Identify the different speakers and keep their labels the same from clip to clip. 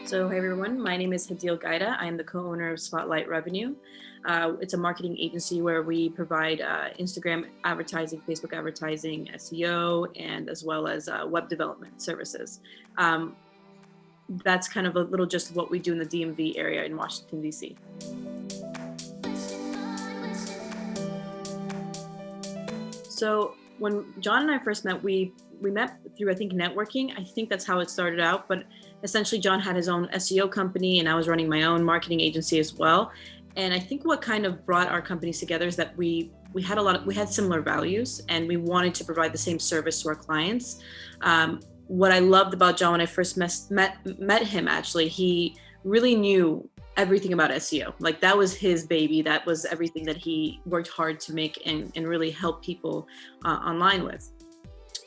Speaker 1: So, hey everyone, my name is Hadeel Ghaida. I am the co-owner of Spotlight Revenue. It's a marketing agency where we provide Instagram advertising, Facebook advertising, SEO, and as well as web development services. Um, that's kind of a little just what we do in the DMV area in Washington, D.C. So when John and I first met, we met through, I think, networking. I think that's how it started out. But essentially, John had his own SEO company, and I was running my own marketing agency as well. And I think what kind of brought our companies together is that we had similar values, and we wanted to provide the same service to our clients. What I loved about John when I first met him, actually, he really knew everything about SEO. Like, that was his baby. That was everything that he worked hard to make and really help people online with.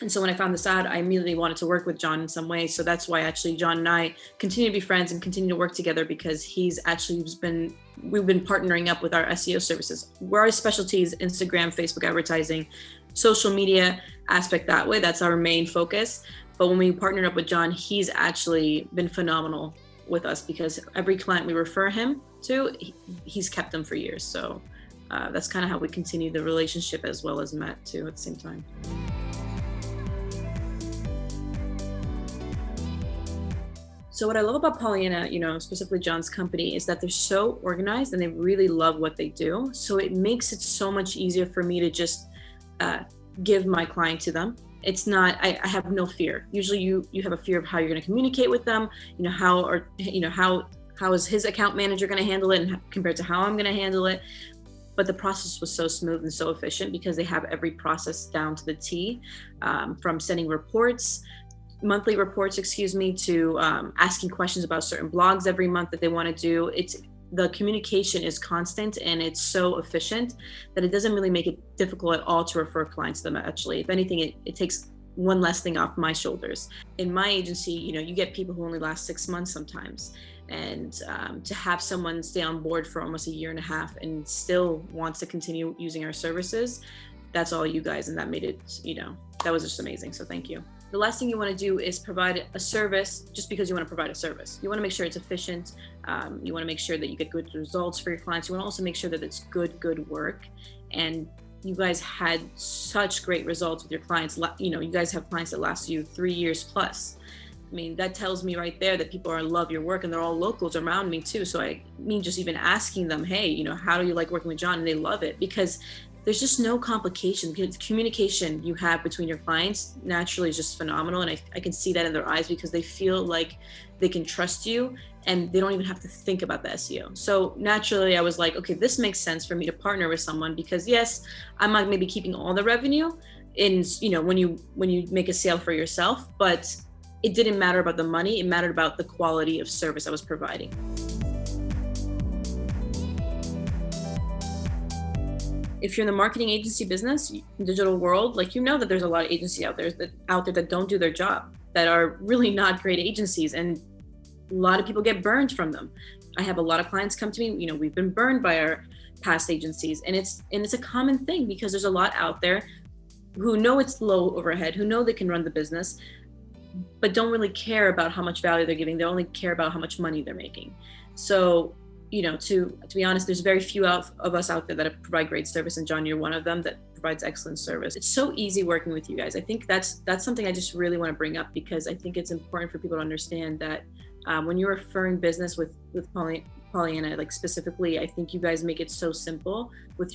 Speaker 1: And so when I found this out, I immediately wanted to work with John in some way. So that's why actually John and I continue to be friends and continue to work together, because we've been partnering up with our SEO services. Where our specialty is Instagram, Facebook advertising, social media aspect that way. That's our main focus. But when we partnered up with John, he's actually been phenomenal with us, because every client we refer him to, he's kept them for years. So that's kind of how we continue the relationship, as well as met too at the same time. So what I love about Polianna, specifically John's company, is that they're so organized and they really love what they do. So it makes it so much easier for me to just give my client to them. It's not, I have no fear. Usually you have a fear of how you're going to communicate with them, how is his account manager going to handle it, and compared to how I'm going to handle it. But the process was so smooth and so efficient, because they have every process down to the T, from sending monthly reports, to asking questions about certain blogs every month that they want to do. The communication is constant, and it's so efficient that it doesn't really make it difficult at all to refer clients to them. Actually, if anything, it takes one less thing off my shoulders. In my agency, you get people who only last 6 months sometimes. And to have someone stay on board for almost a year and a half and still wants to continue using our services, that's all you guys. And that made it, that was just amazing. So thank you. The last thing you want to do is provide a service just because you want to provide a service. You want to make sure it's efficient. You want to make sure that you get good results for your clients. You want to also make sure that it's good work. And you guys had such great results with your clients. You guys have clients that last you 3 years plus. I mean, that tells me right there that people love your work, and they're all locals around me too. So just even asking them, hey, how do you like working with John? And they love it, because there's just no complication. Because the communication you have between your clients naturally is just phenomenal. And I can see that in their eyes, because they feel like they can trust you and they don't even have to think about the SEO. So naturally I was like, okay, this makes sense for me to partner with someone, because yes, I'm not maybe keeping all the revenue in, when you make a sale for yourself, but it didn't matter about the money. It mattered about the quality of service I was providing. If you're in the marketing agency business, digital world, that there's a lot of agencies out there that don't do their job, that are really not great agencies, and a lot of people get burned from them. I have a lot of clients come to me, we've been burned by our past agencies, and it's a common thing, because there's a lot out there who know it's low overhead, who know they can run the business, but don't really care about how much value they're giving. They only care about how much money they're making. So to be honest, there's very few of us out there that provide great service, and John, you're one of them that provides excellent service. It's so easy working with you guys. I think that's something I just really want to bring up, because I think it's important for people to understand that when you're referring business with Polianna, specifically, I think you guys make it so simple with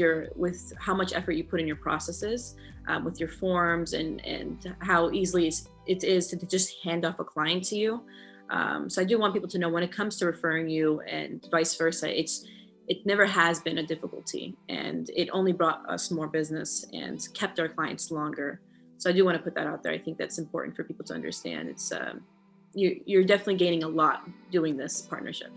Speaker 1: how much effort you put in your processes, with your forms, and how easily it is to just hand off a client to you. So I do want people to know, when it comes to referring you and vice versa, it never has been a difficulty, and it only brought us more business and kept our clients longer. So I do want to put that out there. I think that's important for people to understand. It's you're definitely gaining a lot doing this partnership.